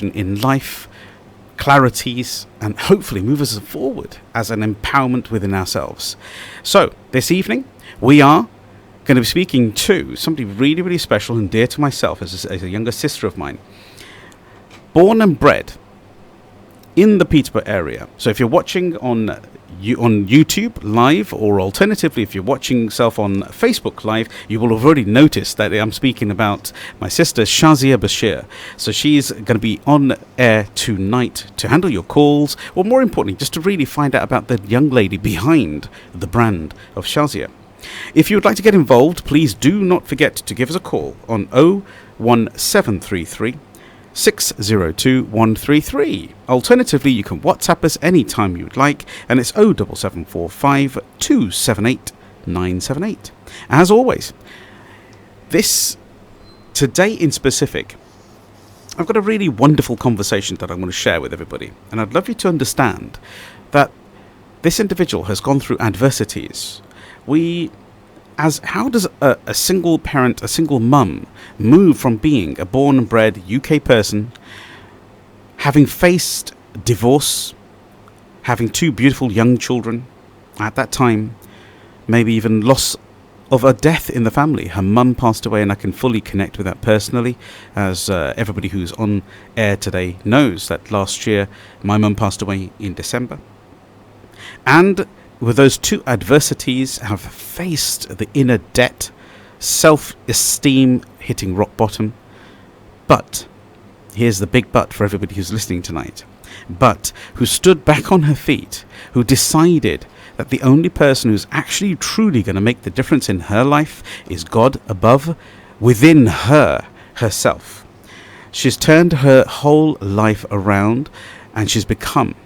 direction in life, clarities, and hopefully move us forward as an empowerment within ourselves. So this evening we are going to be speaking to somebody really, really special and dear to myself as a younger sister of mine, born and bred in the Peterborough area. So if you're watching on YouTube live, or alternatively if you're watching yourself on Facebook live, you will have already noticed that I'm speaking about my sister Shazia Bashir. So she's going to be on air tonight to handle your calls, or more importantly just to really find out about the young lady behind the brand of Shazia. If you would like to get involved, please do not forget to give us a call on 01733 602 133. Alternatively, you can WhatsApp us anytime you'd like, and it's 07745 278 978. As always, today in specific, I've got a really wonderful conversation that I want to share with everybody, and I'd love you to understand that this individual has gone through adversities. How does a single parent, a single mum, move from being a born and bred UK person, having faced divorce, having two beautiful young children at that time, maybe even loss of a death in the family? Her mum passed away, and I can fully connect with that personally, as everybody who's on air today knows that last year my mum passed away in December. And with those two adversities, have faced the inner debt, self-esteem hitting rock bottom. But, here's the big but for everybody who's listening tonight, but who stood back on her feet, who decided that the only person who's actually truly going to make the difference in her life is God above, within herself. She's turned her whole life around, and she's become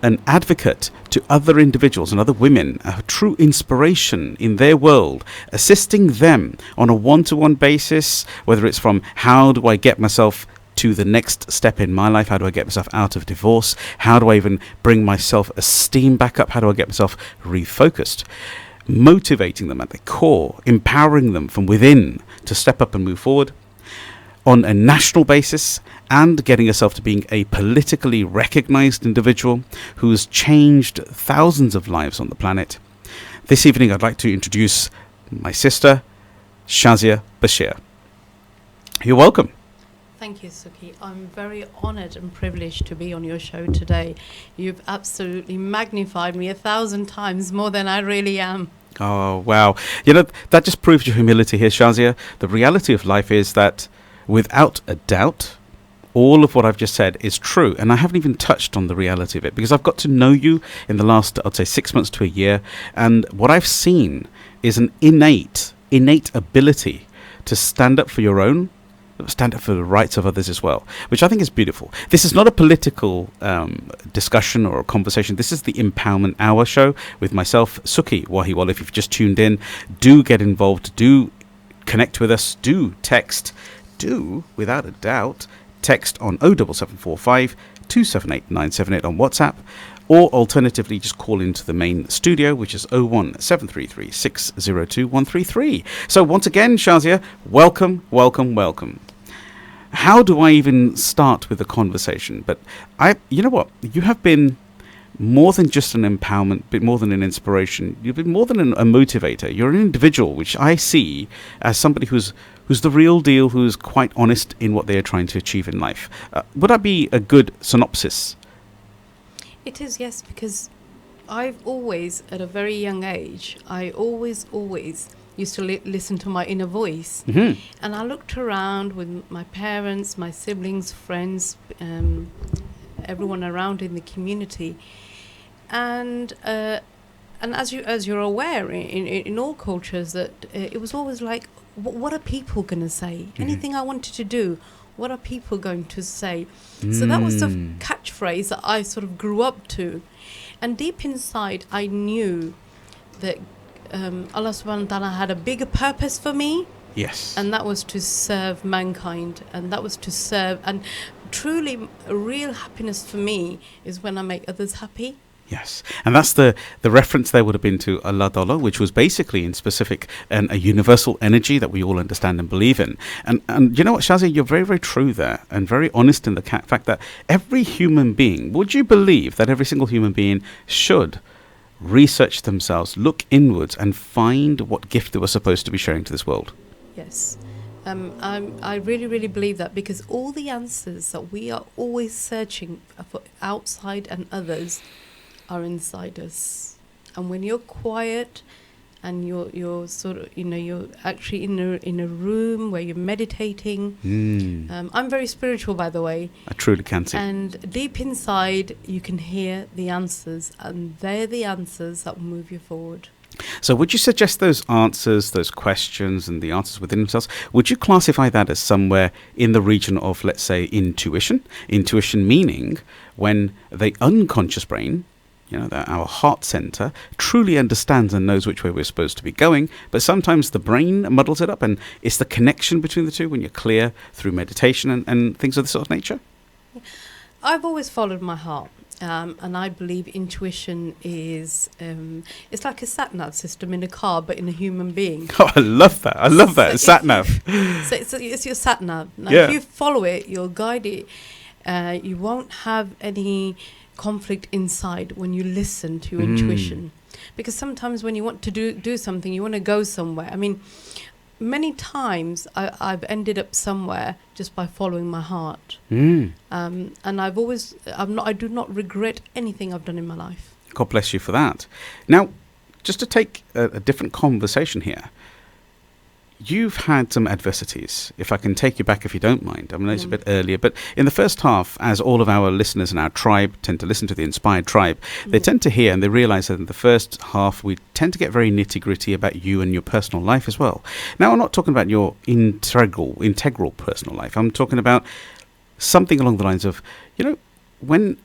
an advocate to other individuals and other women, a true inspiration in their world, assisting them on a one-to-one basis, whether it's from how do I get myself to the next step in my life, how do I get myself out of divorce, how do I even bring my self-esteem back up, how do I get myself refocused, motivating them at the core, empowering them from within to step up and move forward on a national basis, and getting herself to being a politically recognized individual who has changed thousands of lives on the planet. This evening I'd like to introduce my sister Shazia Bashir. You're welcome. Thank you, Sukhi. I'm very honoured and privileged to be on your show today. You've absolutely magnified me 1,000 times more than I really am. Oh, wow. You know, that just proves your humility here, Shazia. The reality of life is that without a doubt, all of what I've just said is true, and I haven't even touched on the reality of it, because I've got to know you in the last, I'd say, 6 months to a year, and what I've seen is an innate ability to stand up for your own, stand up for the rights of others as well, which I think is beautiful. This is not a political discussion or a conversation. This is the Empowerment Hour show with myself, Sukhi Wahiwala. If you've just tuned in, do get involved, do connect with us, do text, do, without a doubt, text on 07745 278 978 on WhatsApp, or alternatively just call into the main studio, which is 01733 602 133. So once again, Shazia, welcome. How do I even start with the conversation? But you know what, you have been more than just an empowerment, bit more than an inspiration. You've been more than a motivator. You're an individual, which I see as somebody who's the real deal, who's quite honest in what they are trying to achieve in life. Would that be a good synopsis? It is, yes, because I've always, at a very young age, I always used to listen to my inner voice. Mm-hmm. And I looked around with my parents, my siblings, friends, everyone around in the community. And as you're aware, in all cultures, that it was always like, what are people going to say? Mm-hmm. Anything I wanted to do, what are people going to say? So that was the catchphrase that I sort of grew up to. And deep inside, I knew that Allah subhanahu wa ta'ala had a bigger purpose for me. Yes. And that was to serve mankind. And that was to serve. And truly, a real happiness for me is when I make others happy. Yes, and that's the reference there would have been to Allah Ta'ala, which was basically in specific and a universal energy that we all understand and believe in. And you know what, Shazia, you're very, very true there and very honest in the fact that every human being, would you believe that every single human being should research themselves, look inwards and find what gift they were supposed to be sharing to this world? Yes. I really, really believe that, because all the answers that we are always searching for outside and others are inside us. And when you're quiet and you're sort of, you're actually in a room where you're meditating. I'm very spiritual, by the way. I truly can see. And deep inside, you can hear the answers, and they're the answers that will move you forward. So would you suggest those answers, those questions and the answers within themselves, would you classify that as somewhere in the region of, let's say, intuition? Intuition meaning when the unconscious brain, our heart center, truly understands and knows which way we're supposed to be going, but sometimes the brain muddles it up, and it's the connection between the two when you're clear through meditation and things of this sort of nature? I've always followed my heart. And I believe intuition is it's like a sat-nav system in a car, but in a human being. Oh, I love that. I love that. Sat-nav. So it's your sat-nav. Now, yeah. If you follow it, you'll guide it. You won't have any conflict inside when you listen to your intuition. Because sometimes when you want to do something, you want to go somewhere. I mean, many times I've ended up somewhere just by following my heart. And I do not regret anything I've done in my life. God bless you for that. Now, just to take a different conversation here, you've had some adversities. If I can take you back, if you don't mind. I know it's a bit earlier, but in the first half, as all of our listeners in our tribe tend to listen to the Inspired Tribe, they tend to hear and they realize that in the first half, we tend to get very nitty-gritty about you and your personal life as well. Now, I'm not talking about your integral personal life. I'm talking about something along the lines of, when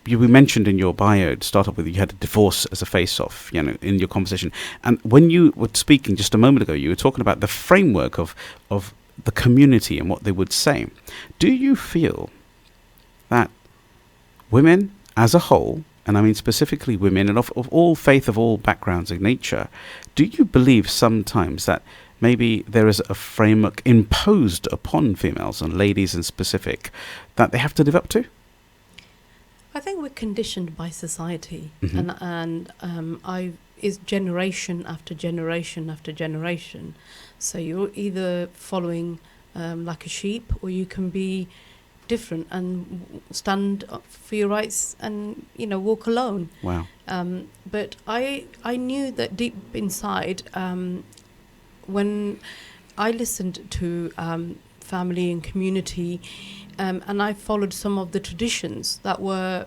we mentioned in your bio, to start off with, you had a divorce as a face-off, in your conversation. And when you were speaking just a moment ago, you were talking about the framework of the community and what they would say. Do you feel that women as a whole, and I mean specifically women, and of all faith, of all backgrounds and nature, do you believe sometimes that maybe there is a framework imposed upon females and ladies in specific that they have to live up to? I think we're conditioned by society, and is generation after generation after generation. So you're either following like a sheep, or you can be different and stand up for your rights and walk alone. Wow. But I knew that deep inside, when I listened to family and community, and I followed some of the traditions that were,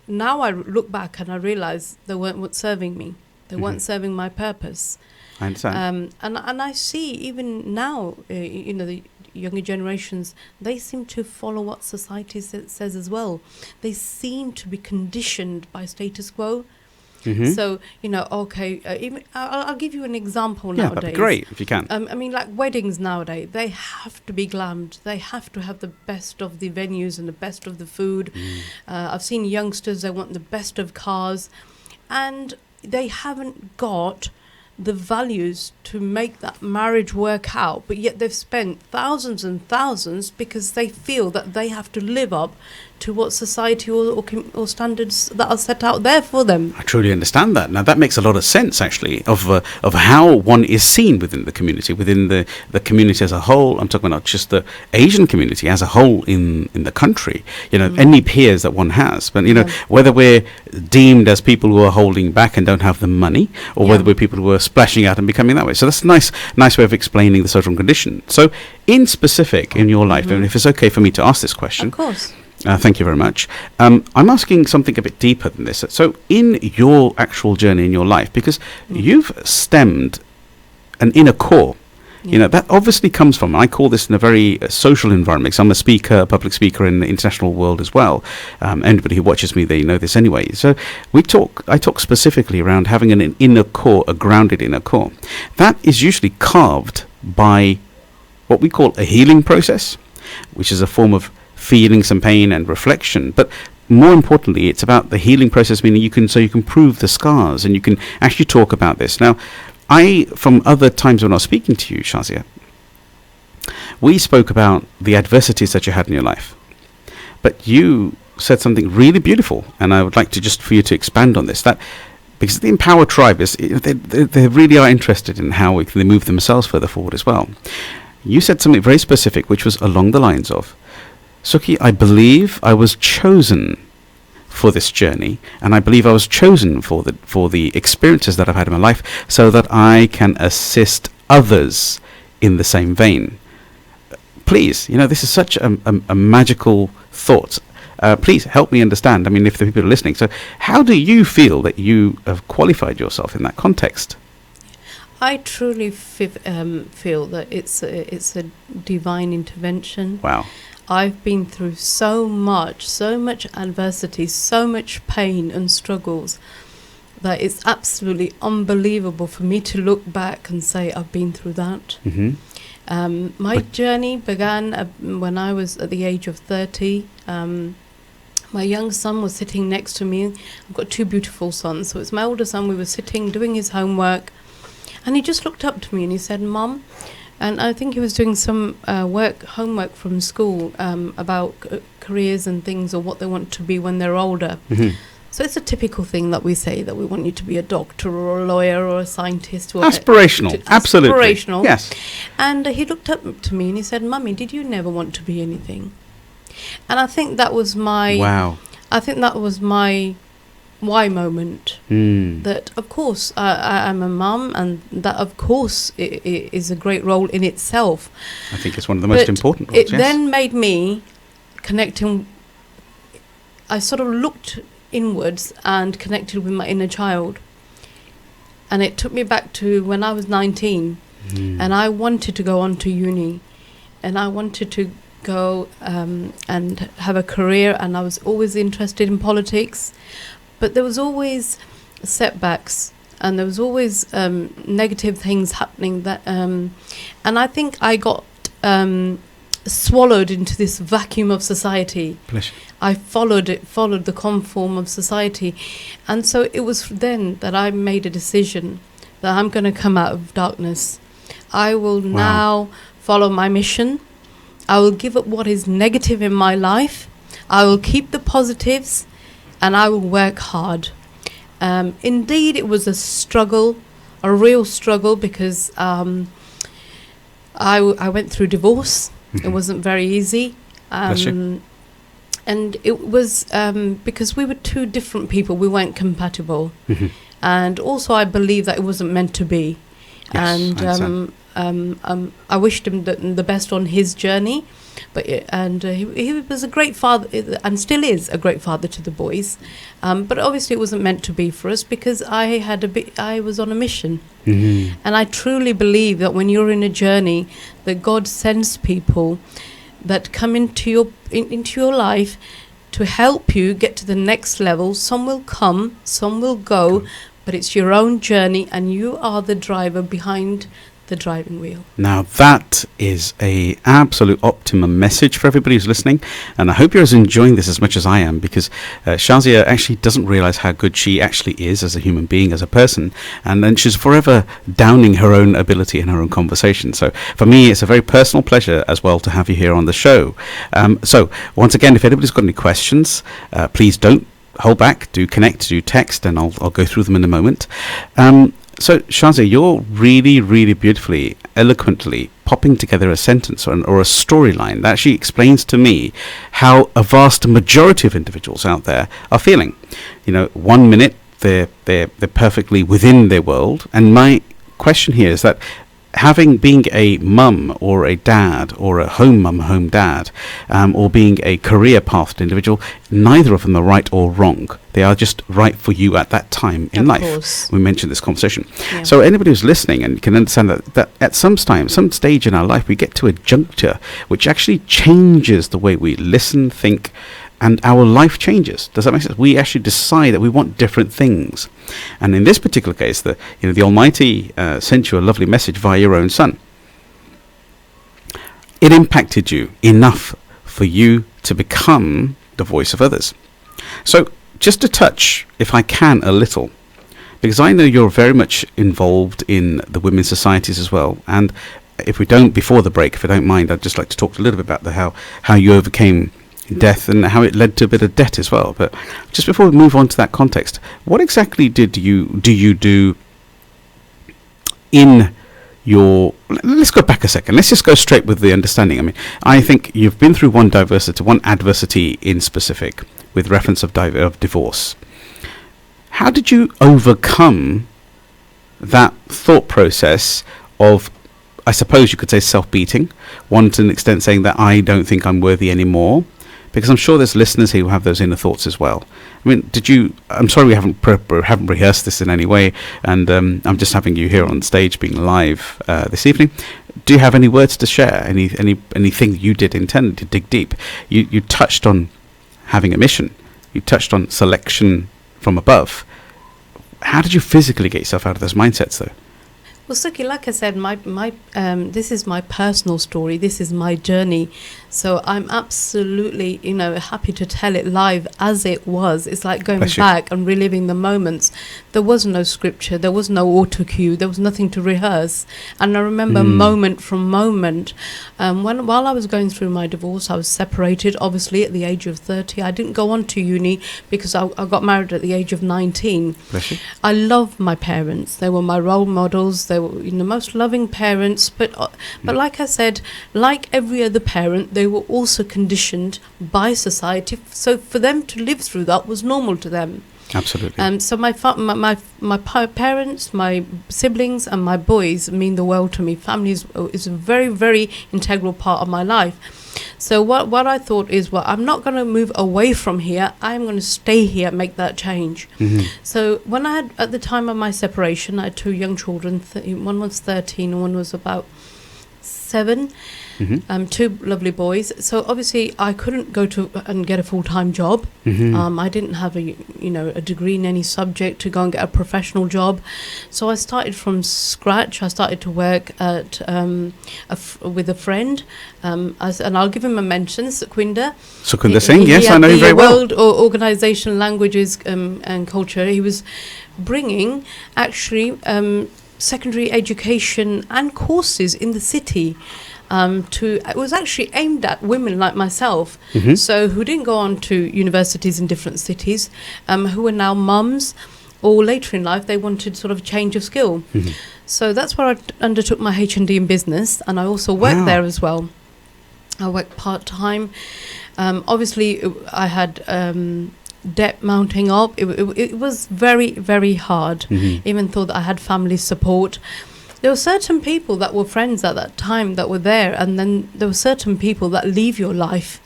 now I look back and I realize they weren't serving me. They weren't serving my purpose. I understand. And I see even now, the younger generations, they seem to follow what society says as well. They seem to be conditioned by status quo. So, even I'll give you an example nowadays. Yeah, that'd be great if you can. I mean, like weddings nowadays, they have to be glammed. They have to have the best of the venues and the best of the food. I've seen youngsters, they want the best of cars. And they haven't got the values to make that marriage work out, but yet they've spent thousands and thousands because they feel that they have to live up to what society or standards that are set out there for them. I truly understand that. Now, that makes a lot of sense, actually, of how one is seen within the community as a whole. I'm talking about just the Asian community as a whole in the country. Any peers that one has. But, whether we're deemed as people who are holding back and don't have the money, or whether we're people who are splashing out and becoming that way. So that's a nice way of explaining the social condition. So, in specific, in your life, and if it's okay for me to ask this question. Of course. Thank you very much. I'm asking something a bit deeper than this. So in your actual journey in your life, because you've stemmed an inner core, that obviously comes from, I call this in a very social environment, because I'm a speaker, a public speaker in the international world as well. Anybody who watches me, they know this anyway. So I talk specifically around having an inner core, a grounded inner core. That is usually carved by what we call a healing process, which is a form of feeling some pain and reflection. But more importantly, it's about the healing process, meaning you can prove the scars and you can actually talk about this. Now, from other times when I was speaking to you, Shazia, we spoke about the adversities that you had in your life. But you said something really beautiful, and I would like to just for you to expand on this. That because the Empower Tribe they really are interested in how they move themselves further forward as well. You said something very specific, which was along the lines of, Sukhi, I believe I was chosen for this journey, and I believe I was chosen for the experiences that I've had in my life, so that I can assist others in the same vein. Please, this is such a magical thought. Please help me understand. I mean, if the people are listening, so how do you feel that you have qualified yourself in that context? I truly feel that it's a divine intervention. Wow. I've been through so much adversity, so much pain and struggles, that it's absolutely unbelievable for me to look back and say I've been through that. Mm-hmm. My journey began when I was at the age of 30. My young son was sitting next to me. I've got two beautiful sons. So it's my older son. We were sitting doing his homework, and he just looked up to me and he said, "Mum," and I think he was doing some homework from school about careers and things, or what they want to be when they're older. Mm-hmm. So it's a typical thing that we say, that we want you to be a doctor or a lawyer or a scientist. Or Aspirational, absolutely. Aspirational. Yes. And he looked up to me and he said, "Mummy, did you never want to be anything?" And I think that was my... Wow. I think that was my why moment. That, of course, I'm a mum, and that, of course, is a great role in itself. I think it's one of the most important roles, It then made me connecting... I sort of looked inwards and connected with my inner child, and it took me back to when I was 19, and I wanted to go on to uni, and I wanted to go and have a career, and I was always interested in politics, but there was always setbacks, and there was always negative things happening, that and I think I got swallowed into this vacuum of society. I followed the conform of society, and so it was then that I made a decision that I'm going to come out of darkness. I will now follow my mission. I will give up what is negative in my life. I will keep the positives, and I will work hard. Indeed, it was a struggle, a real struggle, because I went through divorce. It wasn't very easy. And it was because we were two different people. We weren't compatible. And also I believe that it wasn't meant to be. Yes, and I wished him the best on his journey. He was a great father, and still is a great father to the boys. But obviously it wasn't meant to be for us, because I was on a mission. And I truly believe that when you're in a journey, that God sends people that come into your life to help you get to the next level. Some will come, some will go, but it's your own journey, and you are the driver behind the driving wheel. Now that is a absolute optimum message for everybody who's listening, and I hope you're enjoying this as much as I am, because Shazia actually doesn't realize how good she actually is as a human being, as a person, and then she's forever downing her own ability in her own conversation. So for me, it's a very personal pleasure as well to have you here on the show. So once again, if anybody's got any questions, please don't hold back, do connect, do text, and I'll go through them in a moment. So, Shazia, you're really, really beautifully, eloquently popping together a sentence or a storyline that actually explains to me how a vast majority of individuals out there are feeling. 1 minute they're perfectly within their world, and my question here is that being a mum or a dad, or a home mum, home dad, or being a career pathed individual, neither of them are right or wrong. They are just right for you at that time in life. Course. We mentioned this conversation. Yeah. So anybody who's listening and can understand that at some stage in our life, we get to a juncture which actually changes the way we listen, think, and our life changes. Does that make sense? We actually decide that we want different things. And in this particular case, the Almighty sent you a lovely message via your own son. It impacted you enough for you to become the voice of others. So just to touch, if I can, a little, because I know you're very much involved in the women's societies as well. And if we don't, before the break, if I don't mind, I'd just like to talk a little bit about how you overcame death and how it led to a bit of debt as well. But just before we move on to that context, what exactly do you do in your... Let's go back a second. Let's just go straight with the understanding. I mean, I think you've been through one adversity in specific with reference of divorce. How did you overcome that thought process of, I suppose you could say, self-beating, one to an extent saying that I don't think I'm worthy anymore? Because I'm sure there's listeners here who have those inner thoughts as well. I mean, I'm sorry we haven't rehearsed this in any way, and I'm just having you here on stage being live this evening. Do you have any words to share? Anything you did intended to dig deep? You touched on having a mission. You touched on selection from above. How did you physically get yourself out of those mindsets, though? Well, Sukhi, like I said, this is my personal story. This is my journey. So I'm absolutely, happy to tell it live as it was. It's like going back and reliving the moments. There was no scripture. There was no auto cue. There was nothing to rehearse. And I remember moment from moment. While I was going through my divorce, I was separated, obviously, at the age of 30. I didn't go on to uni because I got married at the age of 19. I love my parents. They were my role models. They were the most loving parents. But like I said, like every other parent, they were also conditioned by society. So for them to live through that was normal to them. Absolutely. So my parents, my siblings, and my boys mean the world to me. Family is a very, very integral part of my life. So what I thought is, well, I'm not going to move away from here. I'm going to stay here, make that change. So when I had, at the time of my separation, I had two young children. One was 13 and one was about 7. Two lovely boys. So obviously I couldn't go to and get a full-time job. I didn't have a degree in any subject to go and get a professional job. So I started from scratch. I started to work at with a friend, and I'll give him a mention, Sukhinder Singh. Yes, I know him very well. World Organization Languages and Culture. He was bringing actually secondary education and courses in the city. It was actually aimed at women like myself, so who didn't go on to universities in different cities, who are now mums, or later in life they wanted sort of change of skill. So that's where I undertook my H&D in business, and I also worked there as well. I worked part-time. Obviously, I had debt mounting up. It was very, very hard, even though that I had family support. There were certain people that were friends at that time that were there, and then there were certain people that leave your life.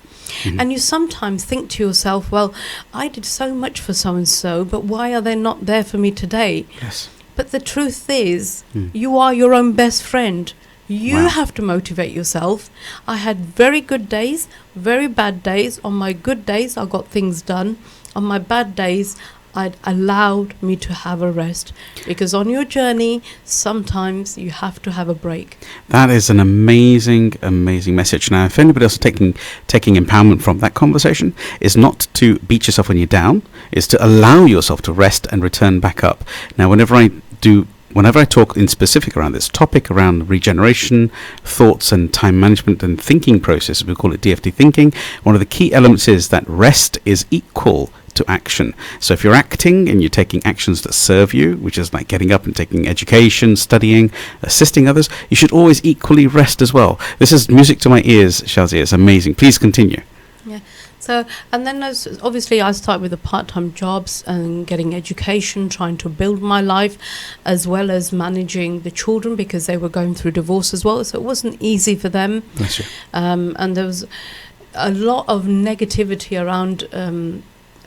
And you sometimes think to yourself, well, I did so much for so-and-so, but why are they not there for me today? Yes. But the truth is, you are your own best friend. You have to motivate yourself. I had very good days, very bad days. On my good days, I got things done. On my bad days, it allowed me to have a rest, because on your journey sometimes you have to have a break. That is an amazing message. Now, if anybody else is taking empowerment from that conversation, is not to beat yourself when you're down, is to allow yourself to rest and return back up. Now, whenever I talk in specific around this topic, around regeneration, thoughts and time management and thinking process, we call it DFT thinking, one of the key elements is that rest is equal to action. So if you're acting and you're taking actions that serve you, which is like getting up and taking education, studying, assisting others, you should always equally rest as well. This is music to my ears, Shazia. It's amazing. Please continue. Yeah. So, and then obviously I started with the part-time jobs and getting education, trying to build my life, as well as managing the children, because they were going through divorce as well. So it wasn't easy for them. Bless you. And there was a lot of negativity around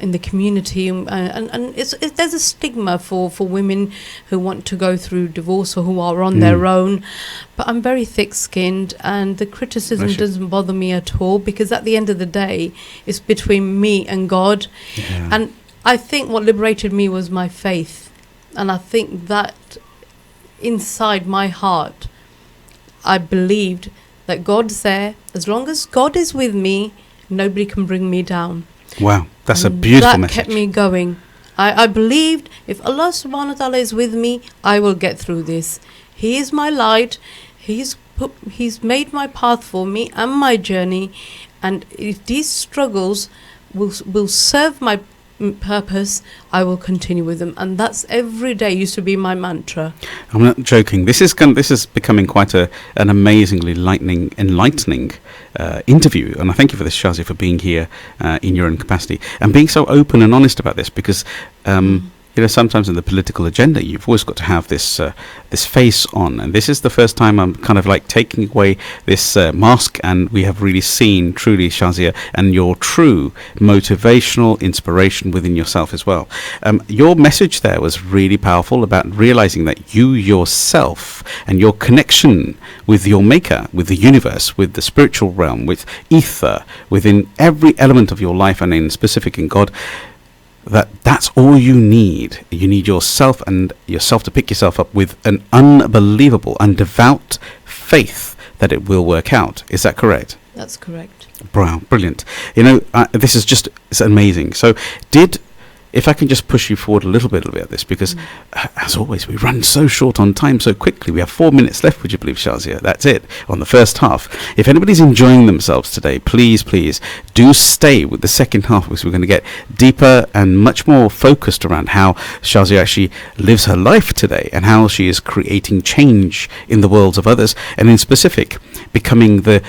in the community, and there's a stigma for women who want to go through divorce or who are on their own. But I'm very thick-skinned, and the criticism doesn't bother me at all, because at the end of the day, it's between me and God. And I think what liberated me was my faith, and I think that inside my heart, I believed that God's there. As long as God is with me, nobody can bring me down. Wow, that's a And beautiful that message. kept me going. I believed if Allah subhanahu wa ta'ala is with me, I will get through this. He is my light. He's made my path for me and my journey. And if these struggles will serve my purpose, I will continue with them. And that's every day used to be my mantra. I'm not joking. This is becoming quite an amazingly enlightening interview. And I thank you for this, Shazia, for being here in your own capacity and being so open and honest about this, because sometimes in the political agenda, you've always got to have this face on, and this is the first time I'm kind of like taking away this mask, and we have really seen truly, Shazia, and your true motivational inspiration within yourself as well. Your message there was really powerful about realizing that you yourself and your connection with your maker, with the universe, with the spiritual realm, with ether, within every element of your life, and in specific in God, that's all you need. You need yourself and yourself to pick yourself up with an unbelievable and devout faith that it will work out. Is that correct? That's correct. Wow, brilliant. This is it's amazing. So if I can just push you forward a little bit at this, because as always, we run so short on time so quickly. We have 4 minutes left, would you believe, Shazia? That's it on the first half. If anybody's enjoying themselves today, please do stay with the second half, because we're going to get deeper and much more focused around how Shazia actually lives her life today and how she is creating change in the worlds of others, and in specific, becoming the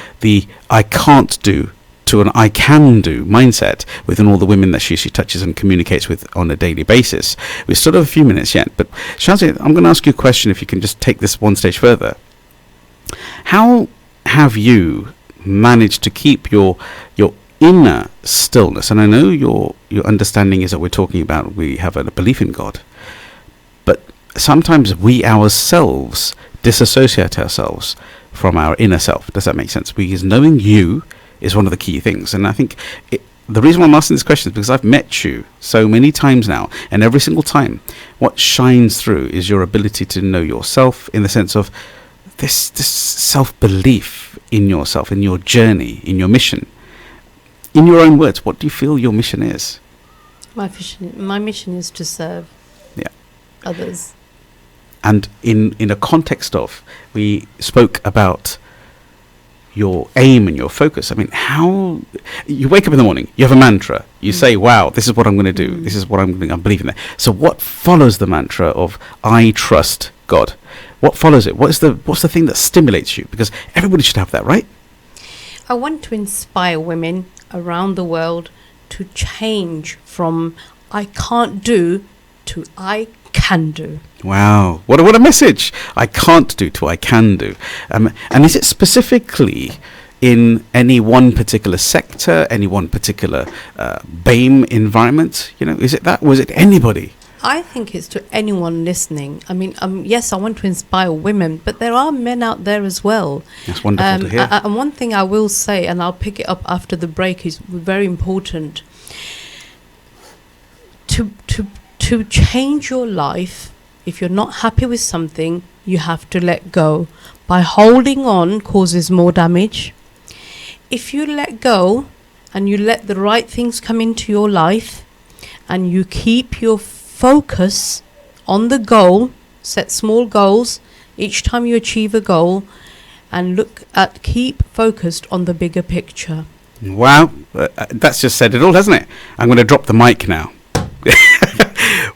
I can't do to an I can do mindset within all the women that she touches and communicates with on a daily basis. We still have a few minutes yet, but Shazia, I'm going to ask you a question, if you can just take this one stage further. How have you managed to keep your inner stillness? And I know your understanding is that we're talking about, we have a belief in God, but sometimes we ourselves disassociate ourselves from our inner self. Does that make sense? Because knowing you is one of the key things. And I think the reason why I'm asking this question is because I've met you so many times now, and every single time what shines through is your ability to know yourself, in the sense of this self-belief in yourself, in your journey, in your mission. In your own words, what do you feel your mission is? My mission is to serve others. And in a context of, we spoke about your aim and your focus. I mean, how you wake up in the morning, you have a mantra, you say, wow, this is what I'm going to do, this is what I'm believing in. So what follows the mantra of I trust God? What follows it? What's the thing that stimulates you? Because everybody should have that, right? I want to inspire women around the world to change from I can't do to I can do. Wow, what a message! I can't do to I can do. And is it specifically in any one particular sector, any one particular BAME environment? Is it that? Was it anybody? I think it's to anyone listening. I mean, yes, I want to inspire women, but there are men out there as well. That's wonderful to hear. And one thing I will say, and I'll pick it up after the break, is very important. To change your life, if you're not happy with something, you have to let go. By holding on causes more damage. If you let go and you let the right things come into your life, and you keep your focus on the goal, set small goals each time you achieve a goal, and keep focused on the bigger picture. Wow, that's just said it all, hasn't it? I'm going to drop the mic now.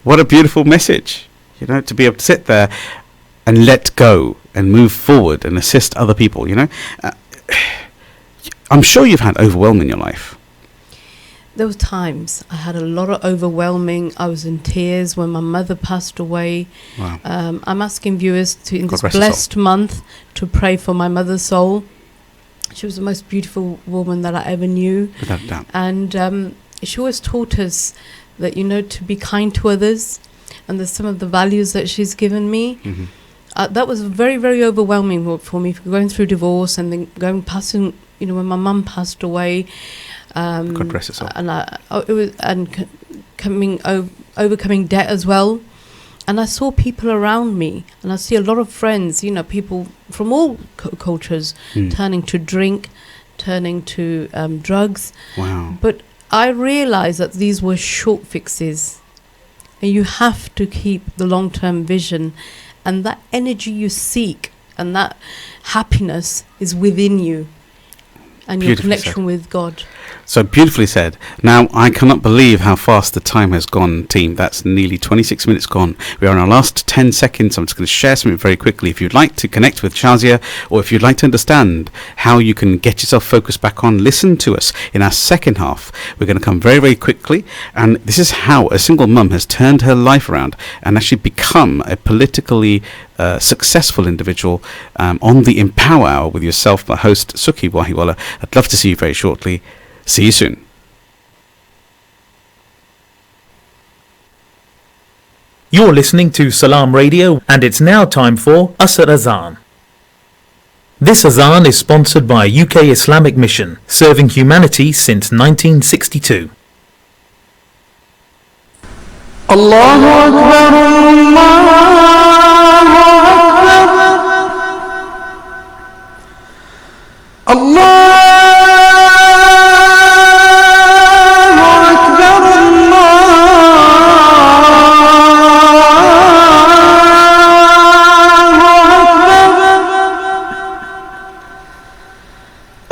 What a beautiful message, to be able to sit there and let go and move forward and assist other people. I'm sure you've had overwhelm in your life. There were times I had a lot of overwhelming. I was in tears when my mother passed away. Wow. I'm asking viewers in God this rest her blessed month to pray for my mother's soul. She was the most beautiful woman that I ever knew. Without a doubt. And she always taught us that, to be kind to others. And there's some of the values that she's given me. Mm-hmm. That was very, very overwhelming for me, going through divorce and then passing, when my mum passed away. God rest her soul. And overcoming debt as well. And I saw people around me, and I see a lot of friends, people from all cultures turning to drink, turning to drugs. Wow. But I realized that these were short fixes, and you have to keep the long-term vision, and that energy you seek and that happiness is within you and your connection with God. So beautifully said. Now, I cannot believe how fast the time has gone, team. That's nearly 26 minutes gone. We are in our last 10 seconds. I'm just going to share something very quickly. If you'd like to connect with Shazia, or if you'd like to understand how you can get yourself focused back on, listen to us in our second half. We're going to come very, very quickly. And this is how a single mum has turned her life around and actually become a politically successful individual on the Empower Hour with yourself, my host, Sukhi Wahiwala. I'd love to see you very shortly. See you soon. You're listening to Salaam Radio, and it's now time for Asr Azan. This Azan is sponsored by UK Islamic Mission, serving humanity since 1962. Allahu Akbar, Allahu Akbar, Allah.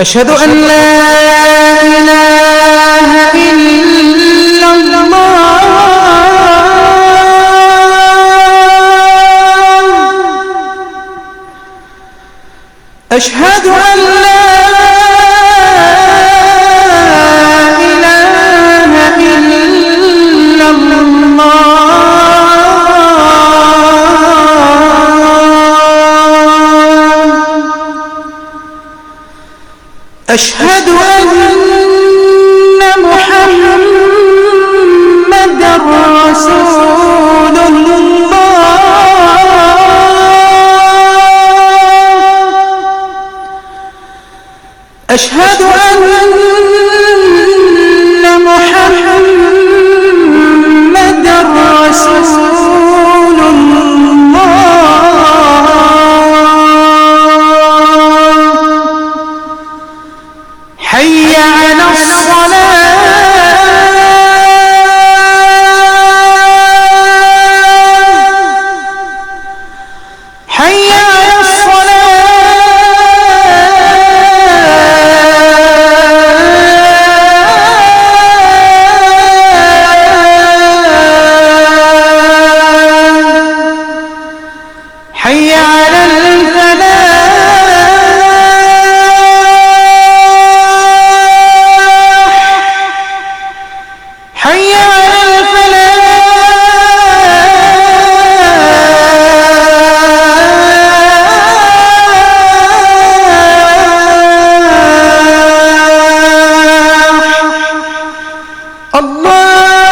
أشهد أن لا إله إلا الله أشهد أن لا إله إلا الله أشهد أن محمدًا رسول الله أشهد أن محمدًا رسول حي على الصلاة حي على الصلاة حي على الفلاح حي على الفلاح الله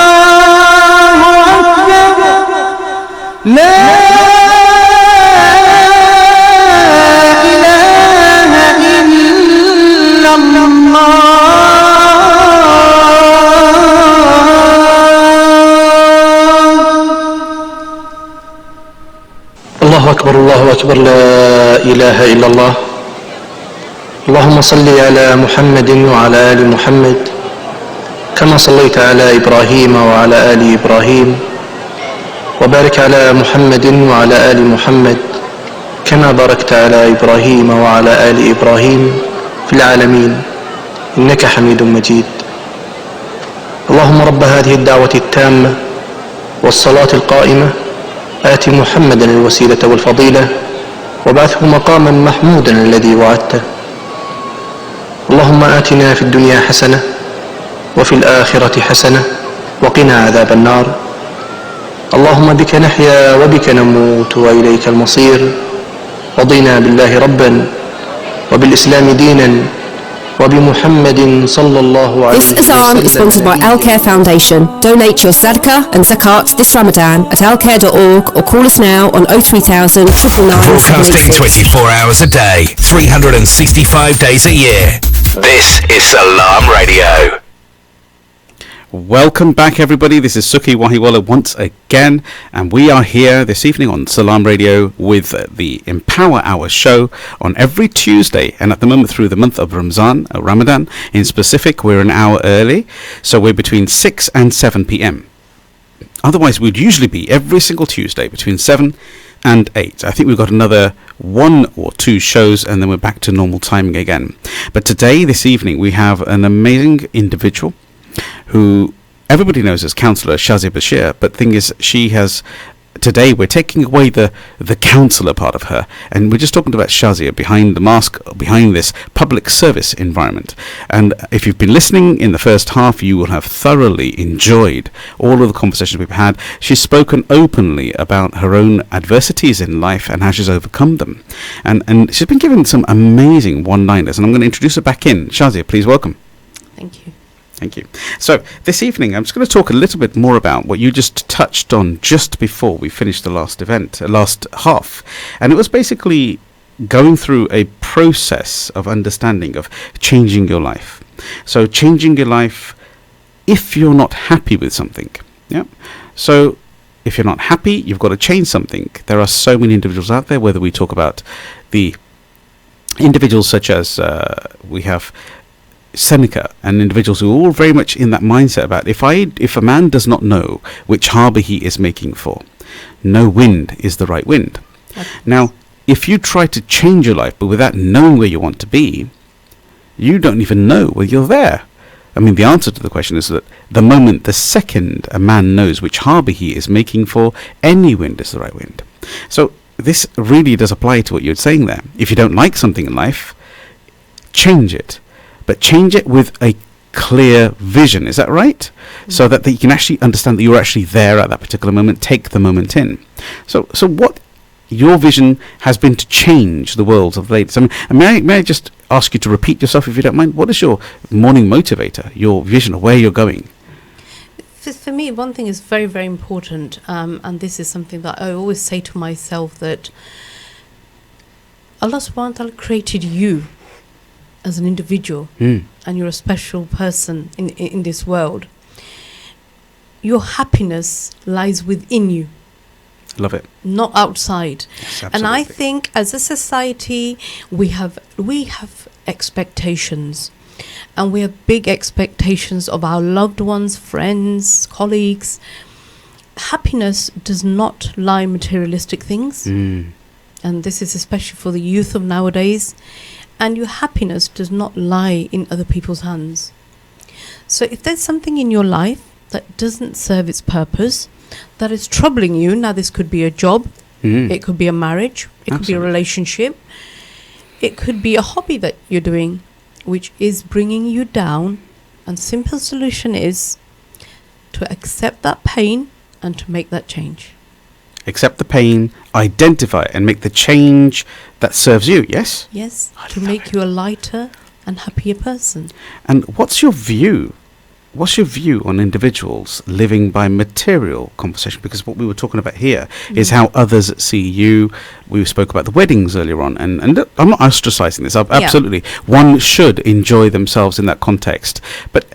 أكبر الله أكبر لا الله أكبر الله أكبر لا إله إلا الله. اللهم صل على محمد وعلى آل محمد كما صليت على إبراهيم وعلى آل إبراهيم وبارك على محمد وعلى آل محمد كما باركت على إبراهيم وعلى آل إبراهيم في العالمين إنك حميد مجيد. اللهم رب هذه الدعوة التامة والصلاة القائمة آت محمدا الوسيلة والفضيلة وابعثه مقاما محمودا الذي وعدته. اللهم آتنا في الدنيا حسنة وفي الآخرة حسنة وقنا عذاب النار. اللهم بك نحيا وبك نموت وإليك المصير. رضينا بالله ربا وبالإسلام دينا وبمحمد صلى الله عليه وسلم. This Azan is sponsored by Al Care Foundation. Donate your Sadaqah and Zakat this Ramadan at alcare.org or call us now on 03000 999 Broadcasting 24 hours a day, 365 days a year. This is Salaam Radio. Welcome back, everybody. This is Sukhi Wahiwala once again, and we are here this evening on Salaam Radio with the Empower Hour show on every Tuesday, and at the moment through the month of Ramadan in specific, we're an hour early, so we're between 6 and 7 p.m. Otherwise, we'd usually be every single Tuesday between 7 and 8. I think we've got another 1 or 2 shows and then we're back to normal timing again. But today, this evening, we have an amazing individual who everybody knows as Councillor Shazia Bashir, but thing is, she has, today we're taking away the councillor part of her, and we're just talking about Shazia behind the mask, behind this public service environment. And if you've been listening in the first half, you will have thoroughly enjoyed all of the conversations we've had. She's spoken openly about her own adversities in life and how she's overcome them. And she's been given some amazing one-liners, and I'm going to introduce her back in. Shazia, please welcome. Thank you. Thank you. So this evening, I'm just going to talk a little bit more about what you just touched on just before we finished the last half. And it was basically going through a process of understanding of changing your life. So changing your life if you're not happy with something. Yeah. So if you're not happy, you've got to change something. There are so many individuals out there, whether we talk about the individuals such as we have Seneca and individuals who are all very much in that mindset about if a man does not know which harbour he is making for, no wind is the right wind. Okay. Now, if you try to change your life but without knowing where you want to be, you don't even know whether you're there. I mean, the answer to the question is that the second a man knows which harbour he is making for, any wind is the right wind. So this really does apply to what you're saying there. If you don't like something in life, change it. But change it with a clear vision, is that right? Mm-hmm. So that you can actually understand that you're actually there at that particular moment, take the moment in. So what your vision has been to change the world of the ladies. I mean, may I just ask you to repeat yourself if you don't mind? What is your morning motivator, your vision of where you're going? For me, one thing is very, very important, and this is something that I always say to myself, that Allah subhanahu wa ta'ala created you as an individual, and you're a special person in this world. Your happiness lies within you. Love it. Not outside. Yes, and I think as a society we have expectations, and we have big expectations of our loved ones, friends, colleagues. Happiness does not lie in materialistic things, and this is especially for the youth of nowadays. And your happiness does not lie in other people's hands. So if there's something in your life that doesn't serve its purpose, that is troubling you, now this could be a job, it could be a marriage, it could be a relationship, it could be a hobby that you're doing, which is bringing you down. And the simple solution is to accept that pain and to make that change. Accept the pain, identify it, and make the change that serves you, yes? Yes, to make you a lighter and happier person. And what's your view? What's your view on individuals living by material conversation? Because what we were talking about here is how others see you. We spoke about the weddings earlier on, and I'm not ostracizing this. Absolutely. One should enjoy themselves in that context. But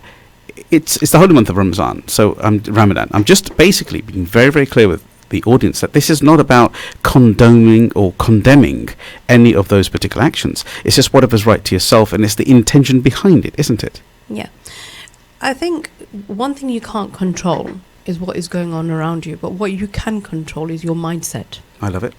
it's the holy month of Ramadan, so Ramadan. I'm just basically being very, very clear with the audience that this is not about condoning or condemning any of those particular actions. It's just whatever's right to yourself, and it's the intention behind it, isn't it? Yeah. I think one thing you can't control is what is going on around you, but what you can control is your mindset. I love it.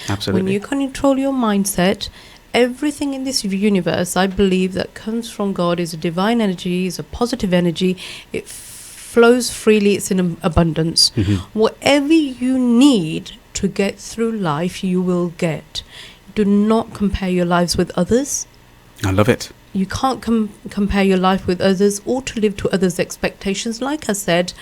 Absolutely. When you control your mindset, everything in this universe, I believe, that comes from God is a divine energy, is a positive energy. It flows freely, it's in abundance. Whatever you need to get through life, you will get. Do not compare your lives with others. I love it. You can't compare your life with others or to live to others' expectations. Like I said,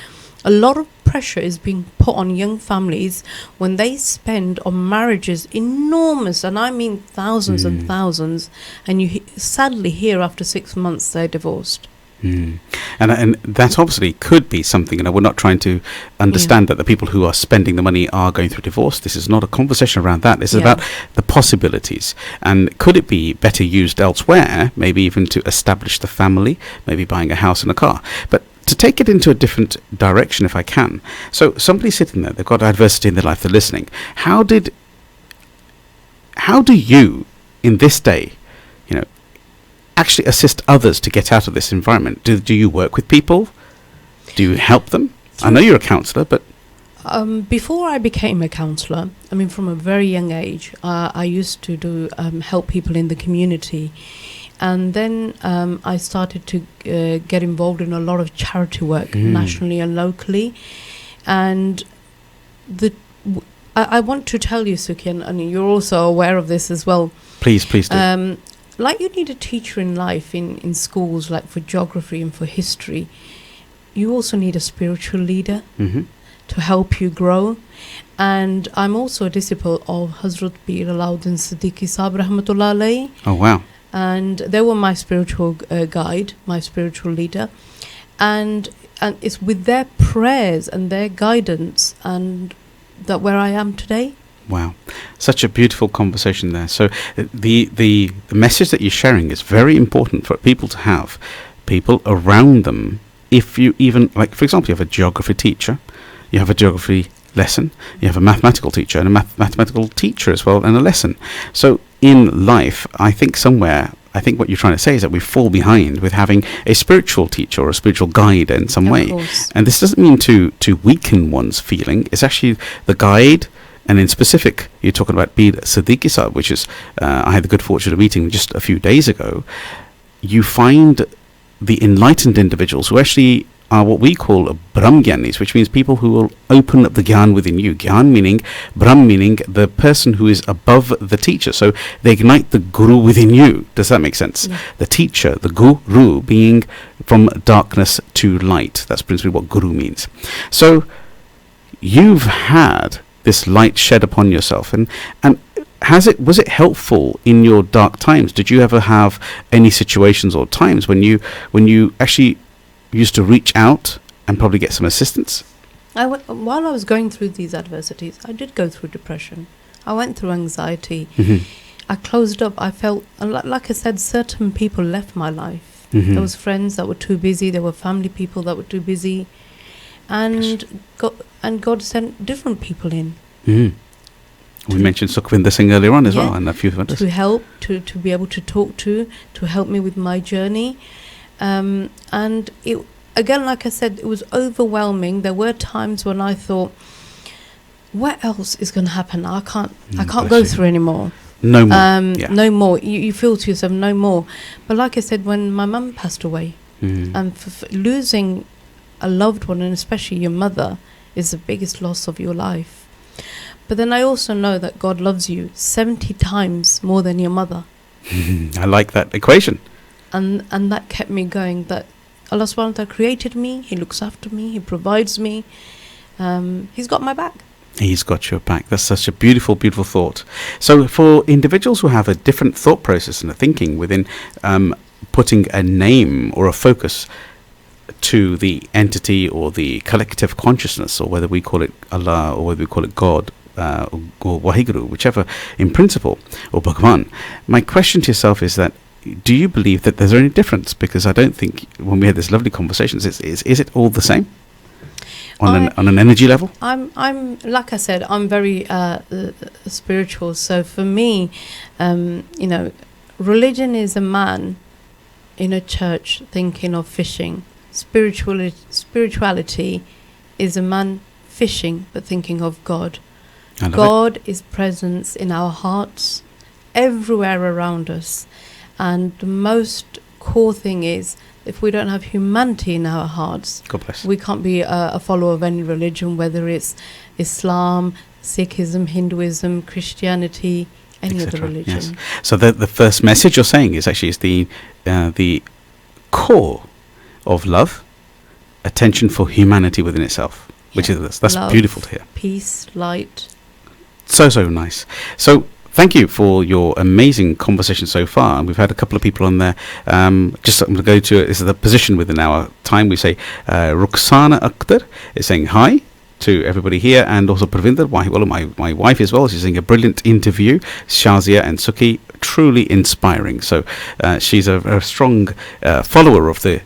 a lot of pressure is being put on young families when they spend on marriages enormous, and I mean thousands and thousands, and you sadly hear after 6 months they're divorced. And that obviously could be something, we're not trying to understand that the people who are spending the money are going through divorce. This is not a conversation around that. This is about the possibilities, and could it be better used elsewhere, maybe even to establish the family, maybe buying a house and a car. But to take it into a different direction, if I can. So somebody's sitting there, they've got adversity in their life, they're listening. How do you, in this day, actually assist others to get out of this environment? Do you work with people? Do you help them? I know you're a counsellor, but... Before I became a counsellor, from a very young age, I used to do help people in the community. And then I started to get involved in a lot of charity work, nationally and locally. And I want to tell you, Sukhi, and you're also aware of this as well. Please do. Like you need a teacher in life, in schools, like for geography and for history, you also need a spiritual leader to help you grow. And I'm also a disciple of Hazrat Bir Alauddin Siddiqui Sahib Rahmatullah Alayhi. Oh, wow. And they were my spiritual guide, my spiritual leader. And it's with their prayers and their guidance and that where I am today. Wow, such a beautiful conversation there. So the message that you're sharing is very important for people to have, people around them. If you even, like, for example, you have a geography teacher, you have a geography lesson, you have a mathematical teacher and a mathematical teacher as well, and a lesson. So in life, I think what you're trying to say is that we fall behind with having a spiritual teacher or a spiritual guide in some way. Course. And this doesn't mean to weaken one's feeling. It's actually the guide. And in specific, you're talking about Bir Siddiqui Sahib, which is, I had the good fortune of meeting just a few days ago. You find the enlightened individuals who actually are what we call Brahmgyanis, which means people who will open up the Gyan within you. Gyan meaning, Brahm meaning the person who is above the teacher. So they ignite the Guru within you. Does that make sense? Yeah. The teacher, the Guru, being from darkness to light. That's principally what Guru means. So you've had this light shed upon yourself, and was it helpful in your dark times? Did you ever have any situations or times when you actually used to reach out and probably get some assistance? While I was going through these adversities, I did go through depression. I went through anxiety. I closed up. I felt, like I said, certain people left my life. There was friends that were too busy. There were family people that were too busy. And God sent different people in. We mentioned Sukhvinder Singh earlier on as well, and a few others. To help, to be able to talk to help me with my journey. And it, again, like I said, it was overwhelming. There were times when I thought, what else is going to happen? I can't go through anymore. No more. No more. You feel to yourself, no more. But like I said, when my mum passed away, and for losing a loved one, and especially your mother, is the biggest loss of your life. But then I also know that God loves you 70 times more than your mother. I like that equation. And that kept me going, that Allah subhanahu wa ta'ala created me, He looks after me, He provides me, He's got my back. He's got your back. That's such a beautiful, beautiful thought. So for individuals who have a different thought process and a thinking within putting a name or a focus to the entity or the collective consciousness, or whether we call it Allah or whether we call it God or Waheguru, whichever in principle, or Bhagwan, my question to yourself is that, do you believe that there's any difference? Because I don't think when we had this lovely conversations, is it all the same on an energy level? I'm like I said, I'm very spiritual. So for me, religion is a man in a church thinking of fishing. Spirituality is a man fishing but thinking of God. God is present in our hearts, everywhere around us. And the most core thing is, if we don't have humanity in our hearts, God bless, we can't be a follower of any religion, whether it's Islam, Sikhism, Hinduism, Christianity, any other religion. Yes. So the first message you're saying is actually the core of love, attention for humanity within itself, which is that's love, beautiful to hear. Peace, light. So nice. So thank you for your amazing conversation so far. And we've had a couple of people on there. Just I'm going to go to it. This is the position within our time. We say Rukhsana Akhtar is saying hi to everybody here, and also Pravinder Wahiwala, my wife as well. She's saying a brilliant interview. Shazia and Sukhi, truly inspiring. So she's a strong follower of the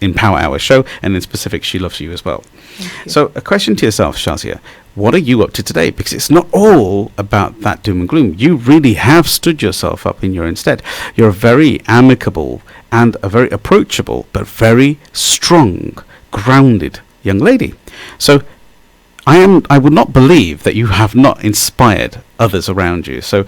Empower Hour show, and in specific, she loves you as well. So a question to yourself, Shazia. What are you up to today? Because it's not all about that doom and gloom. You really have stood yourself up in your own stead. You're a very amicable and a very approachable, but very strong, grounded young lady. So I would not believe that you have not inspired others around you. So,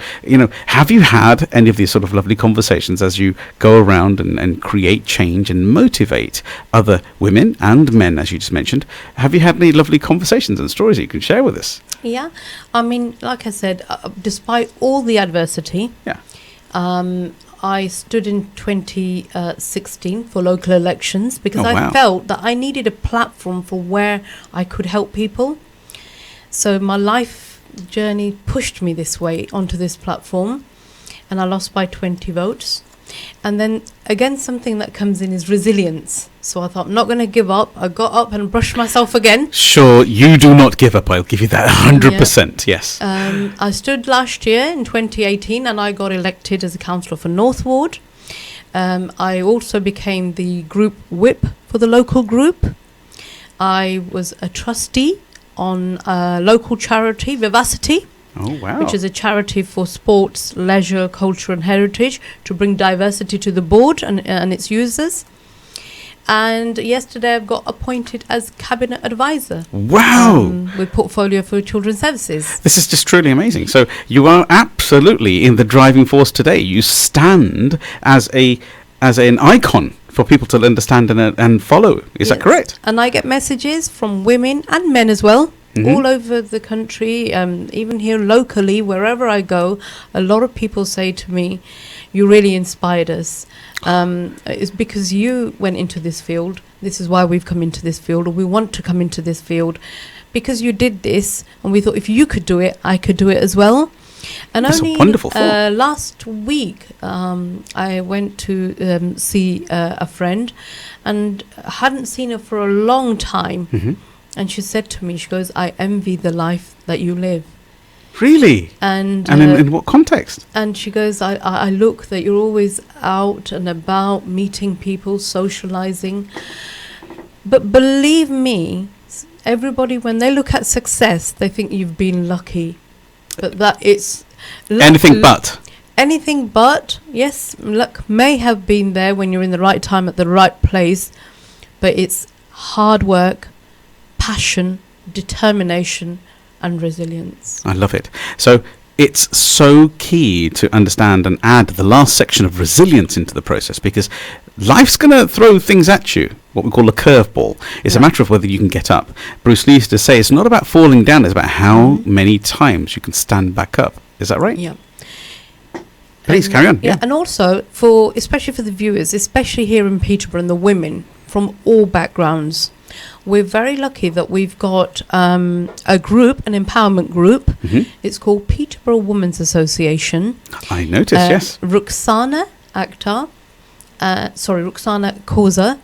have you had any of these sort of lovely conversations as you go around and create change and motivate other women and men, as you just mentioned? Have you had any lovely conversations and stories that you can share with us? Yeah, I mean, like I said, despite all the adversity, I stood in 2016 for local elections because I felt that I needed a platform for where I could help people. So my life journey pushed me this way onto this platform, and I lost by 20 votes. And then again, something that comes in is resilience. So I thought, I'm not going to give up. I got up and brushed myself again. Sure, you do not give up. I'll give you that 100%. Yes. I stood last year in 2018 and I got elected as a councillor for North Ward. I also became the group whip for the local group. I was a trustee on a local charity, Vivacity. Oh, wow. Which is a charity for sports, leisure, culture and heritage to bring diversity to the board and its users. And yesterday I've got appointed as cabinet advisor. Wow. With portfolio for children's services. This is just truly amazing. So you are absolutely in the driving force today. You stand as an icon for people to understand and follow. Is that correct? And I get messages from women and men as well. All over the country, even here locally, wherever I go, a lot of people say to me, you really inspired us. It's because you went into this field. This is why we've come into this field, or we want to come into this field, because you did this, and we thought if you could do it, I could do it as well. And that's only a wonderful thought. Last week, I went to see a friend, and hadn't seen her for a long time. And she said to me, she goes, I envy the life that you live. Really? And in what context? And she goes, I look that you're always out and about, meeting people, socializing. But believe me, everybody, when they look at success, they think you've been lucky. But that it's... Anything but, yes, luck may have been there when you're in the right time at the right place. But it's hard work, passion, determination and resilience. I love it. So it's so key to understand and add the last section of resilience into the process, because life's going to throw things at you, what we call a curveball. It's a matter of whether you can get up. Bruce Lee used to say it's not about falling down, it's about how many times you can stand back up. Is that right? Yeah. Please carry on. Yeah, and also especially for the viewers, especially here in Peterborough, and the women from all backgrounds, we're very lucky that we've got a group, an empowerment group. It's called Peterborough Women's Association. I noticed, yes. Ruxana Koza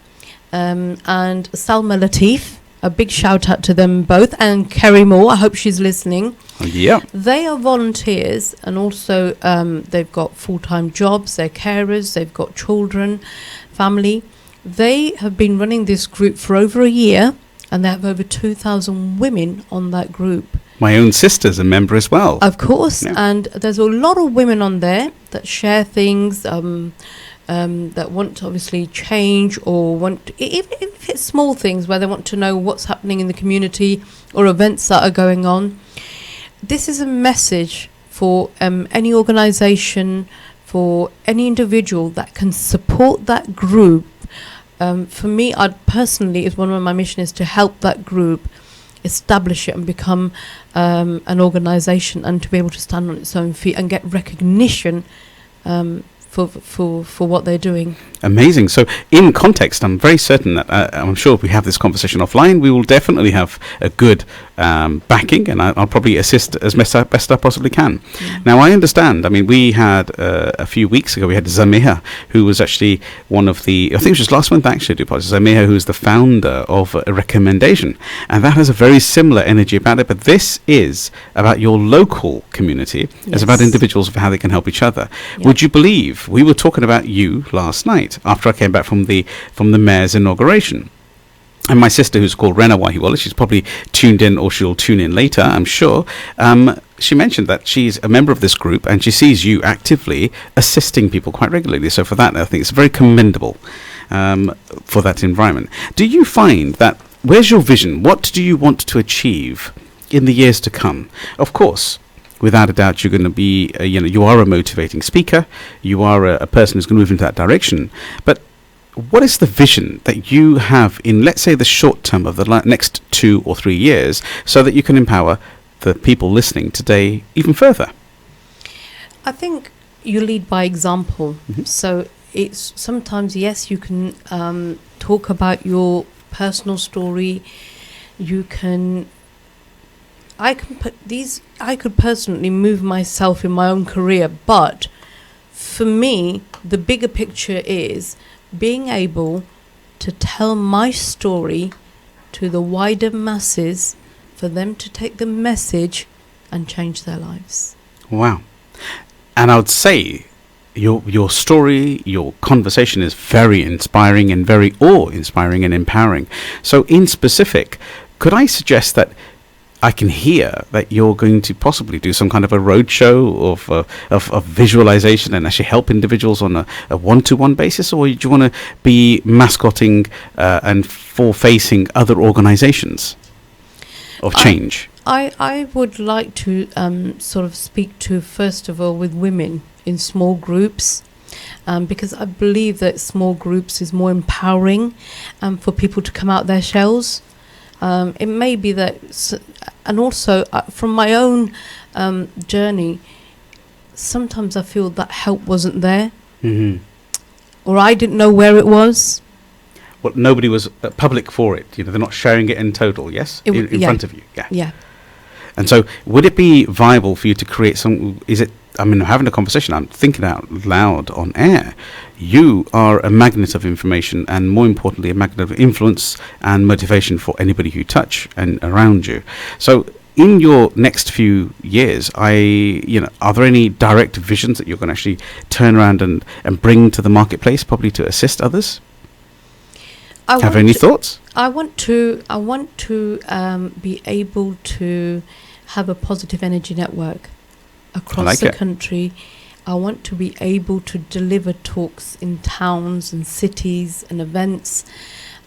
and Salma Latif. A big shout out to them both. And Kerry Moore, I hope she's listening. Yeah. They are volunteers, and also they've got full-time jobs, they're carers, they've got children, family. They have been running this group for over a year, and they have over 2,000 women on that group. My own sister's a member as well. Of course, and there's a lot of women on there that share things, that want to obviously change, or want, even if it's small things where they want to know what's happening in the community or events that are going on. This is a message for any organisation, for any individual that can support that group. For me, personally, is one of my missions is to help that group establish it and become an organisation, and to be able to stand on its own feet and get recognition for for what they're doing. Amazing. So in context, I'm very certain that I'm sure if we have this conversation offline, we will definitely have a good backing, and I'll probably assist as best I possibly can. Now, I understand. I mean, we had a few weeks ago, we had Zamiha, who was actually one of the, I think it was just last month actually, I do apologize, Zamiha, who is the founder of A Recommendation, and that has a very similar energy about it, but this is about your local community. It's about individuals of how they can help each other. Would you believe we were talking about you last night after I came back from the mayor's inauguration? And my sister, who's called Rena Wahiwala, she's probably tuned in, or she'll tune in later, I'm sure. She mentioned that she's a member of this group and she sees you actively assisting people quite regularly. So for that, I think it's very commendable for that environment. Do you find that, where's your vision? What do you want to achieve in the years to come? Of course, without a doubt, you're going to be, you are a motivating speaker. You are a person who's going to move into that direction. But what is the vision that you have in, let's say, the short term of the next 2 or 3 years, so that you can empower the people listening today even further? I think you lead by example. So it's sometimes, yes, you can talk about your personal story. You can. I could personally move myself in my own career, but for me, the bigger picture is being able to tell my story to the wider masses, for them to take the message and change their lives. Wow. And I would say your story, your conversation is very inspiring and very awe-inspiring and empowering. So in specific, could I suggest that I can hear that you're going to possibly do some kind of a roadshow of visualization and actually help individuals on a one-to-one basis, or do you want to be mascotting and facing other organizations of change? I would like to sort of speak to, first of all, with women in small groups, because I believe that small groups is more empowering for people to come out their shells. It may be that, and also from my own journey, sometimes I feel that help wasn't there, or I didn't know where it was. Well, nobody was public for it. They're not sharing it in total. Yes, in front of you. Yeah. And so, would it be viable for you to create some? Having a conversation, I'm thinking out loud on air. You are a magnet of information, and more importantly, a magnet of influence and motivation for anybody who touch and around you. So, in your next few years, are there any direct visions that you're going to actually turn around and bring to the marketplace, probably to assist others? Have any thoughts? I want to be able to have a positive energy network across the country. I want to be able to deliver talks in towns and cities and events,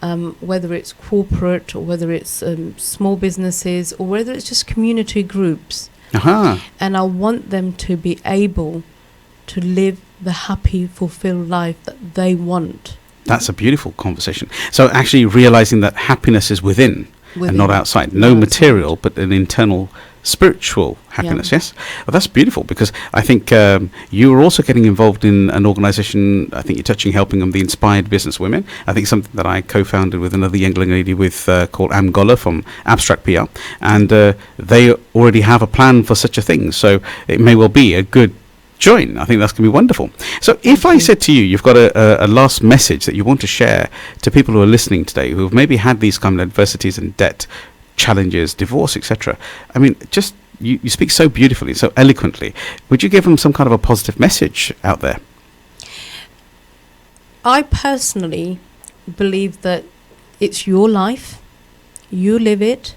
whether it's corporate or whether it's small businesses or whether it's just community groups. And I want them to be able to live the happy, fulfilled life that they want. That's a beautiful conversation. So actually realizing that happiness is within and not outside. No material, but an internal spiritual happiness. Yes. Well, that's beautiful, because I think you are also getting involved in an organization. I think you're helping them, the Inspired Business Women. I think something that I co-founded with another young lady called Amgola from Abstract PR, and they already have a plan for such a thing. So it may well be a good join. I think that's going to be wonderful. So if I said to you, you've got a last message that you want to share to people who are listening today, who have maybe had these kind of adversities and debt, challenges, divorce, etc. I mean, just you speak so beautifully, so eloquently. Would you give them some kind of a positive message out there? I personally believe that it's your life. You live it.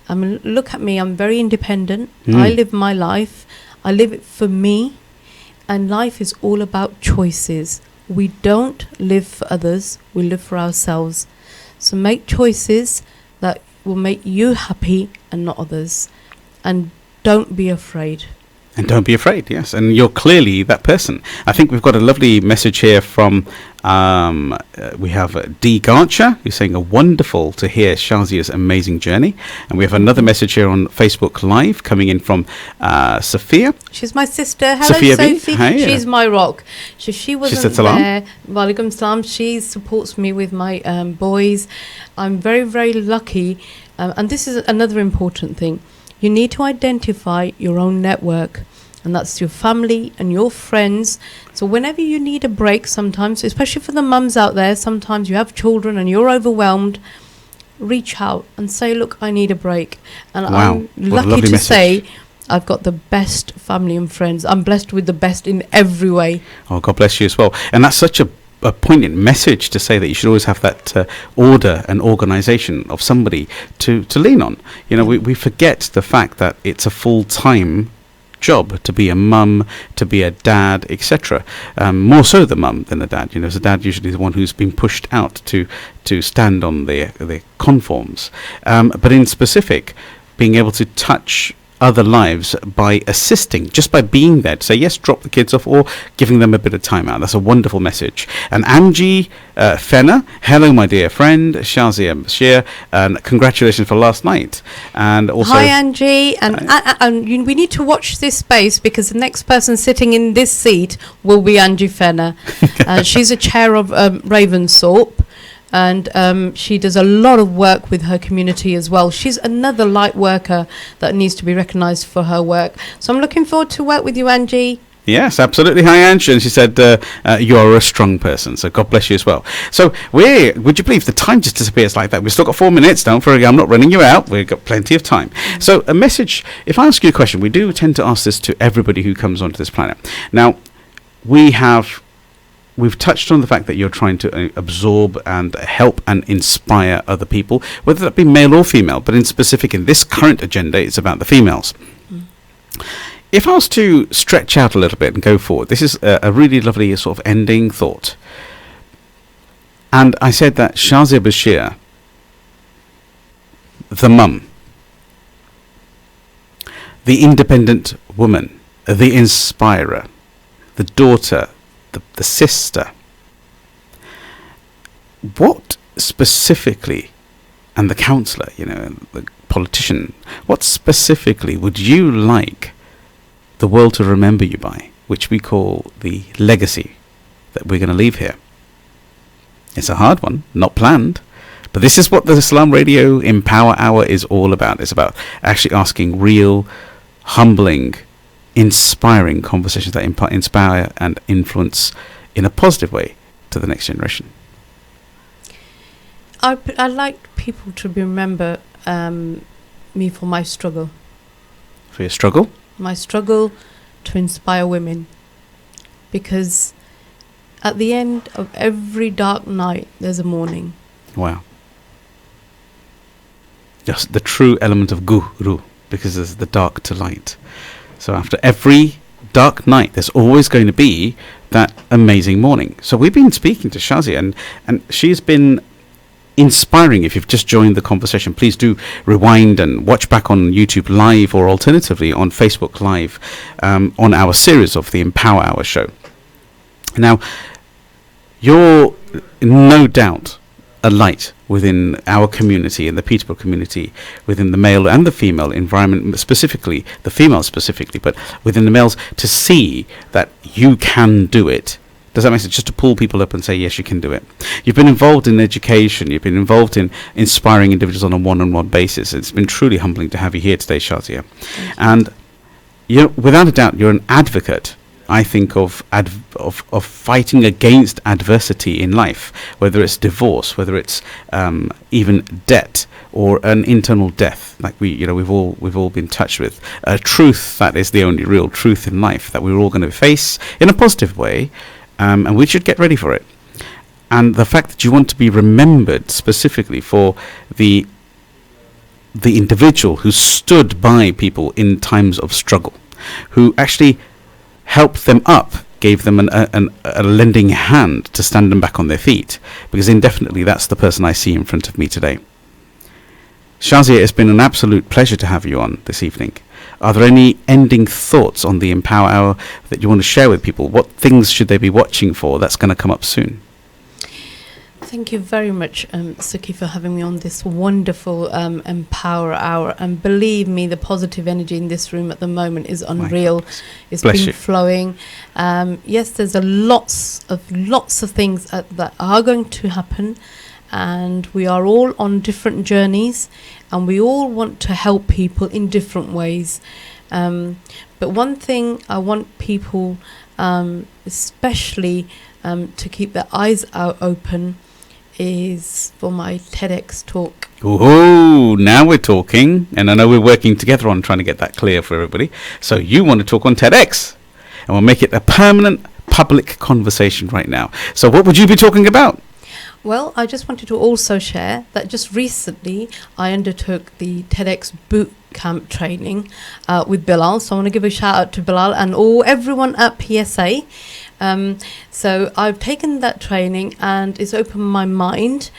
I mean, look at me. I'm very independent. I live my life. I live it for me, and life is all about choices. We don't live for others, we live for ourselves. So make choices that will make you happy and not others. And don't be afraid. And don't be afraid, yes. And you're clearly that person. I think we've got a lovely message here from, we have D. Garcher, who's saying, wonderful to hear Shazia's amazing journey. And we have another message here on Facebook Live coming in from Sophia. She's my sister. Hello, Sophia B. Sophie. Hi, She's my rock. So she wasn't said salam. there. Walaikum salam. She supports me with my boys. I'm very, very lucky. And this is another important thing. You need to identify your own network, and that's your family and your friends. So whenever you need a break, sometimes, especially for the mums out there, sometimes you have children and you're overwhelmed, reach out and say, look, I need a break. And Wow, I'm what a lucky lovely to message. say I've got the best family and friends. I'm blessed with the best in every way. Oh, God bless you as well. And that's such a poignant message to say that you should always have that order and organisation of somebody to lean on. You know, we forget the fact that it's a full-time job to be a mum, to be a dad, etc. More so the mum than the dad. You know, the dad usually the one who's been pushed out to stand on the conforms. But in specific, being able to touch other lives by assisting, just by being there to say yes, drop the kids off, or giving them a bit of time out. That's a wonderful message. And Angie Fenner, hello my dear friend Shazia Bashir, and congratulations for last night. And also, Hi Angie, and we need to watch this space, because the next person sitting in this seat will be Angie Fenner. She's a chair of Ravensthorpe, and she does a lot of work with her community as well. She's another light worker that needs to be recognised for her work. So I'm looking forward to work with you, Angie. yes, absolutely. Hi, Ange. And she said, you are a strong person. So God bless you as well. So would you believe the time just disappears like that? We've still got 4 minutes. Don't worry, I'm not running you out. We've got plenty of time. So a message, if I ask you a question, we do tend to ask this to everybody who comes onto this planet. Now, we've touched on the fact that you're trying to absorb and help and inspire other people, whether that be male or female, but in specific in this current agenda, it's about the females. If I was to stretch out a little bit and go forward, this is a really lovely sort of ending thought. And I said that Shazia Bashir, the mum, the independent woman, the inspirer, the daughter, the sister, what specifically, and the councillor, you know, the politician, what specifically would you like the world to remember you by, which we call the legacy that we're going to leave here? It's a hard one, not planned, but this is what the Salaam Radio Empower Hour is all about. It's about actually asking real, humbling, inspiring conversations that inspire and influence in a positive way to the next generation. I like people to remember me for my struggle. For your struggle? My struggle to inspire women. Because at the end of every dark night, there's a morning. Wow. Just the true element of guru, because there's the dark to light. So after every dark night, there's always going to be that amazing morning. So we've been speaking to Shazia, and she's been inspiring. If you've just joined the conversation, please do rewind and watch back on YouTube Live, or alternatively on Facebook Live, on our series of the Empower Hour show. Now, you're no doubt a light within our community, in the Peterborough community, within the male and the female environment, specifically the female specifically, but within the males, to see that you can do it. Does that make sense? Just to pull people up and say, yes, you can do it. You've been involved in education. You've been involved in inspiring individuals on a one-on-one basis. It's been truly humbling to have you here today, Shazia. And without a doubt, you're an advocate, I think, of fighting against adversity in life, whether it's divorce, whether it's even debt, or an internal death, like we've all been touched with. A truth that is the only real truth in life that we're all going to face in a positive way, and we should get ready for it. And the fact that you want to be remembered specifically for the individual who stood by people in times of struggle, who actually helped them up, gave them a lending hand to stand them back on their feet, because indefinitely that's the person I see in front of me today. Shazia, it's been an absolute pleasure to have you on this evening. Are there any ending thoughts on the Empower Hour that you want to share with people? What things should they be watching for that's going to come up soon? Thank you very much, Sukhi, for having me on this wonderful Empower Hour. And believe me, the positive energy in this room at the moment is unreal. It's Bless been you. flowing. Yes, there's lots of things that are going to happen, and we are all on different journeys, and we all want to help people in different ways. But one thing I want people, especially to keep their eyes open, is for my TEDx talk. Ooh, now we're talking, and I know we're working together on trying to get that clear for everybody. So you want to talk on TEDx, and we'll make it a permanent public conversation right now. So what would you be talking about? Well, I just wanted to also share that just recently I undertook the TEDx boot camp training with Bilal. So I want to give a shout out to Bilal and everyone at PSA. So I've taken that training, and it's opened my mind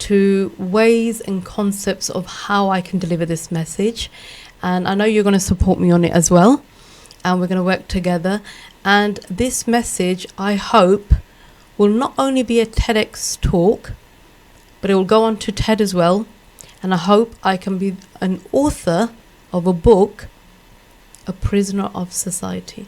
to ways and concepts of how I can deliver this message. And I know you're going to support me on it as well. And we're going to work together. And this message, I hope, will not only be a TEDx talk, but it will go on to TED as well. And I hope I can be an author of a book, A Prisoner of Society.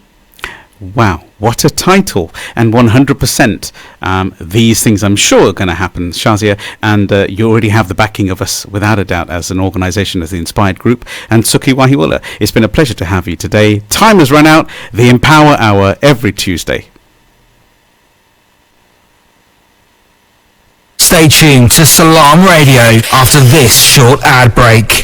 Wow, what a title. And 100% these things I'm sure are going to happen, Shazia, and you already have the backing of us without a doubt as an organisation, as the Inspired Group, and Sukhi Wahiwala. It's been a pleasure to have you today. Time has run out. The Empower Hour every Tuesday. Stay tuned to Salaam Radio after this short ad break.